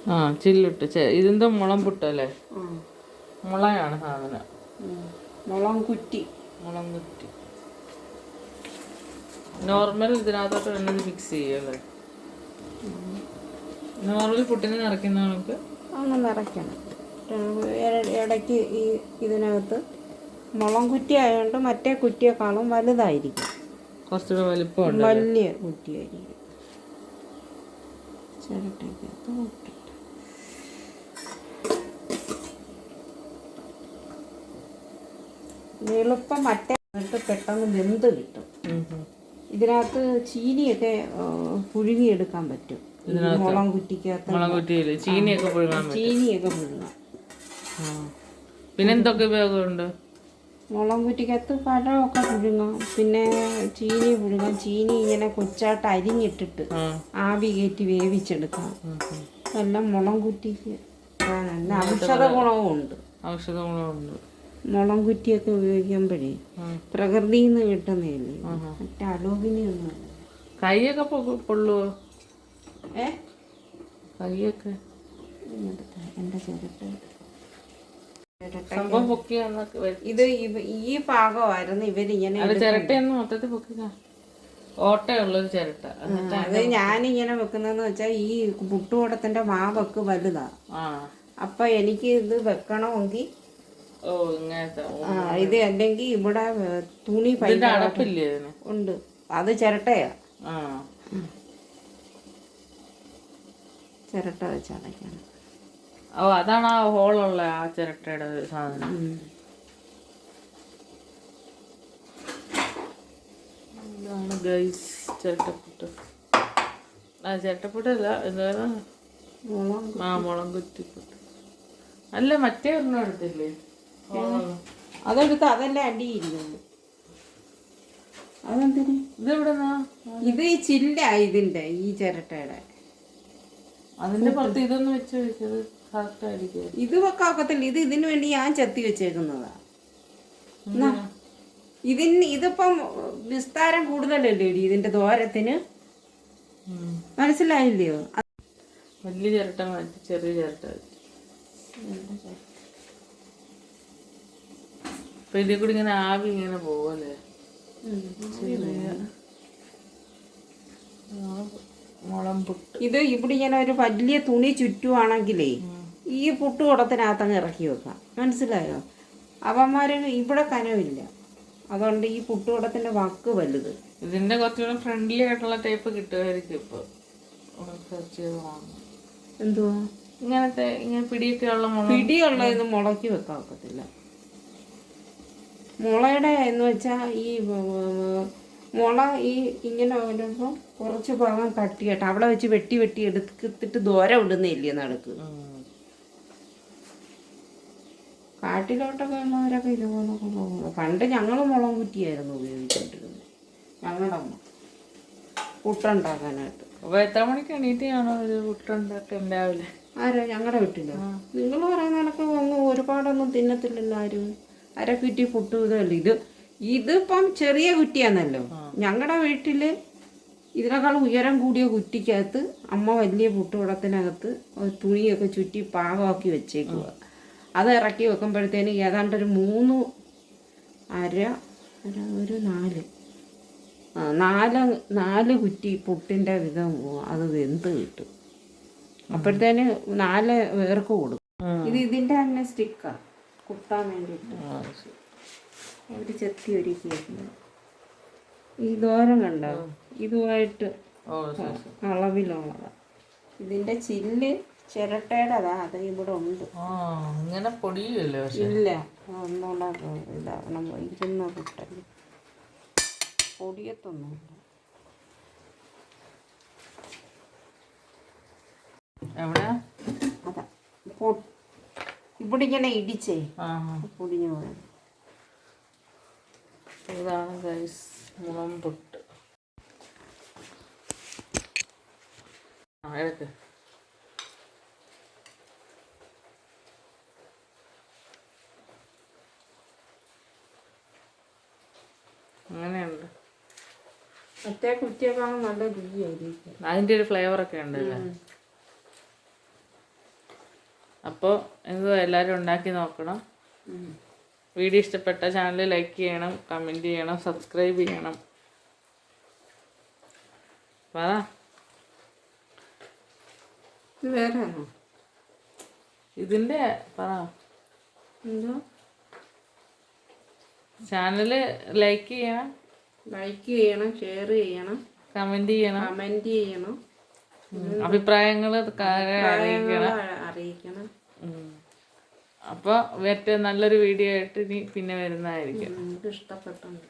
ആ ചില്ലിട്ട് ഇതെന്തോ മുളം പുട്ടല്ലേ? മുളയാണ് സാധനം. മുളം കുറ്റി. നോർമൽ ഇതിനകത്തോട്ട് വേണ്ടത് മിക്സ് ചെയ്യല്ലേ? നോർമൽ പുട്ടിന് നിറയ്ക്കുന്ന നമുക്ക് അങ്ങനെ നിറയ്ക്കണം. ഇടയ്ക്ക് ഈ ഇതിനകത്ത് മുളം കുറ്റി ആയതുകൊണ്ട് മറ്റേ കുറ്റിയെക്കാളും വലുതായിരിക്കും, കുറച്ചുകൂടെ വലിപ്പമുണ്ട്, വലിയ കുറ്റിയായിരിക്കും. ചിരട്ടയ്ക്കകത്ത് മുട്ടിട്ട് എളുപ്പം മറ്റേ പെട്ടെന്ന് വെന്ത് കിട്ടും. ഇതിനകത്ത് ചീനിയൊക്കെ പുഴുങ്ങിയെടുക്കാൻ പറ്റും. മുളം കുറ്റിക്കകത്ത് ചീനിയൊക്കെ പുഴുങ്ങാം. പിന്നെന്തൊക്കെ ഉപയോഗമുണ്ട്? മുളം കുറ്റിക്കകത്ത് പഴമൊക്കെ പുഴുങ്ങാം, പിന്നെ ചീനി പുഴുങ്ങാം. ചീനി ഇങ്ങനെ കൊച്ചായിട്ട് അരിഞ്ഞിട്ടിട്ട് ആവി കയറ്റി വേവിച്ചെടുക്കാം. എല്ലാം മുളം കുറ്റിക്ക് ഔഷധ ഗുണവുമുണ്ട്. മുളം കുറ്റിയൊക്കെ ഉപയോഗിക്കുമ്പോഴേ പ്രകൃതിയിൽ നിന്ന് കിട്ടുന്നില്ലേ, മറ്റേ അലോകിനിയൊന്നും. കൈയൊക്കെ പൊള്ളുവോ? കൈയൊക്കെ എൻ്റെ ചിരട്ട ഇത് ഈ ഭാഗമായിരുന്നു ഇവരിങ്ങനെ ചിരട്ടയൊന്നും മൊത്തത്തിൽ പൊക്കുക. ഓട്ടയുള്ളൊരു ചിരട്ട. അത് ഞാനിങ്ങനെ വെക്കുന്നതെന്ന് വെച്ചാൽ ഈ പുട്ടുകൂടത്തിന്റെ മാവൊക്കെ വലുതാ. അപ്പൊ എനിക്ക് ഇത് വെക്കണമെങ്കിൽ ഇത് അല്ലെങ്കിൽ ഇവിടെ തുണി ഉണ്ട്, അത് ചിരട്ടയാ. ചിരട്ട വെച്ച് അടയ്ക്കണം. അതാണ് ആ ഹോളുള്ള ആ ചിരട്ടയുടെ സാധനം. ഇതാണ് ഗൈസ് ചിരട്ടപ്പുട്ട്. ചിരട്ടപ്പുട്ടല്ല, എന്താണ് മുളം കുറ്റിപ്പുട്ട്. അല്ല മറ്റേ ഒന്നും എടുത്തില്ലേ? അതെടുത്ത് അതല്ലേ അടിയിരിക്കുന്നു. അതെന്തിന് ഇതെവിടെന്നാ? ഇത് ഈ ചില്ല ഇതിന്റെ ഈ ചിരട്ടയുടെ അതിന്റെ പുറത്ത് ഇതൊന്നും വെച്ച് വെച്ചത് കറക്റ്റ് ആയിരിക്കും. ഇത് വെക്കാക്കത്തില്ല. ഇത് ഇതിനു വേണ്ടി ഞാൻ ചെത്തി വെച്ചേക്കുന്നതാ. ഇതിപ്പം വിസ്താരം കൂടുതലല്ലേ ഇതിന്റെ ദോരത്തിന്, മനസ്സിലായില്ലയോ? വലിയ ചിരട്ട മാറ്റി ചെറിയ ചിരട്ട അപ്പൊ ഇതിൽ കൂടി ഇങ്ങനെ ആവി ഇങ്ങനെ പോവല്ലേ? മുളം പുട്ട്. ഇത് ഇവിടെ ഇങ്ങനെ ഒരു വലിയ തുണി ചുറ്റുവാണെങ്കിലേ ഈ പുട്ടുകുടത്തിനകത്തങ്ങ് ഇറക്കി വെക്കാം, മനസ്സിലായോ? അവന്മാര് ഇവിടെ കനവില്ല, അതുകൊണ്ട് ഈ പുട്ടുകുടത്തിന്റെ വക്ക് വലുത്. ഇതിന്റെ കുറച്ചുകൂടെ ഫ്രണ്ട്ലി ആയിട്ടുള്ള ടൈപ്പ് കിട്ടുമായിരിക്കും ഇപ്പൊ. എന്തുവാ ഇങ്ങനത്തെ ഇങ്ങനെ പിടിയുള്ള ഇത് മുളക്കി വെക്കാൻ ഒക്കത്തില്ല. മുളയുടെ എന്ന് വെച്ചാൽ ഈ മുള ഈ ഇങ്ങനെ വരുമ്പോൾ കുറച്ച് ഭാഗം കട്ടിയായിട്ട് അവിടെ വെച്ച് വെട്ടി വെട്ടി എടുത്തിട്ട് ദൂരം ഇടുന്നില്ലേ നടുക്ക്. കാട്ടിലോട്ടൊക്കെ ഉള്ളവരൊക്കെ ഇതുപോലൊക്കെ പോകുന്നു. പണ്ട് ഞങ്ങൾ മുളം കുറ്റിയായിരുന്നു ഉപയോഗിച്ചിട്ടിരുന്നത്, ഞങ്ങളുടെ അമ്മ പുട്ടുണ്ടാക്കാനായിട്ട്. അപ്പൊ എത്ര മണിക്ക് എണീറ്റാണോ ഒരു പുട്ടുണ്ടാക്കാൻ രാവിലെ? ആരോ ഞങ്ങളുടെ വീട്ടിലോ? നിങ്ങൾ പറയുന്ന കണക്ക് ഒന്നും ഒരുപാടൊന്നും തിന്നത്തില്ലല്ലോ ആരും. അര കുറ്റി പുട്ട് ഇതല്ല. ഇതിപ്പം ചെറിയ കുറ്റിയാന്നല്ലോ. ഞങ്ങളുടെ വീട്ടില് ഇതിനേക്കാളും ഉയരം കൂടിയ കുറ്റിക്കകത്ത് അമ്മ വലിയ പുട്ടുകുടത്തിനകത്ത് തുണിയൊക്കെ ചുറ്റി പാകമാക്കി വെച്ചേക്കുക. അത് ഇറക്കി വെക്കുമ്പോഴത്തേന് ഏതാണ്ടൊരു 3 അര ഒരു 4 കുറ്റി പുട്ടിൻ്റെ വിധം അത് വെന്ത് കിട്ടും. അപ്പോഴത്തേന് 4 പേർക്ക് കൊടുക്കും. ഇതിൻ്റെ തന്നെ സ്റ്റിക്കാ കുത്താൻ വേണ്ടിയിട്ട് ഒരു ചെത്തി ഒരുക്കിയിരുന്നു. ഈ ദോരം കണ്ടോ, ഇതുമായിട്ട് അളവിലുള്ളതാണ്. ഇതിന്റെ ചില്ല് ചിരട്ടയുടെതാ, അത് ഇവിടെ ഉണ്ട്. ഇങ്ങനെ പൊടിയില്ലല്ലോ? ഇല്ല, ഒന്നുകൂടെ ഇതാക്കണം. ഇരുന്ന പുട്ടല് പൊടിയത്തൊന്നുമില്ല. എവിടെയാ? അതാ ഇവിടെ ഇങ്ങനെ ഇടിച്ചേ പൊടിഞ്ഞു പോയത്. ഇതാണ് ഗൈസ് മുളം പുട്ട്. എടുക്ക്. അങ്ങനെയുണ്ട്. മറ്റേ കുറ്റിയൊക്കെ നല്ല രുചിയായിരിക്കും. അതിൻ്റെ ഒരു ഫ്ലേവറൊക്കെ ഉണ്ടല്ലേ? അപ്പോൾ എന്തോ എല്ലാവരും ഉണ്ടാക്കി നോക്കണം. വീഡിയോ ഇഷ്ടപ്പെട്ട ചാനൽ ലൈക്ക് ചെയ്യണം, കമൻറ്റ് ചെയ്യണം, സബ്സ്ക്രൈബ് ചെയ്യണം. പറ. ഇത് വേറെ ആണോ? ഇതിൻ്റെ പറ. എന്തോ? ചാനൽ ലൈക്ക് ചെയ്യണം, ലൈക്ക് ചെയ്യണം, ഷെയർ ചെയ്യണം, കമൻറ്റ് ചെയ്യണം, അഭിപ്രായങ്ങൾ അറിയിക്കണം. അപ്പോൾ ഏറ്റവും നല്ലൊരു വീഡിയോ ആയിട്ട് ഇനി പിന്നെ വരുന്നതായിരിക്കും. ഇഷ്ടപ്പെട്ടുണ്ട്.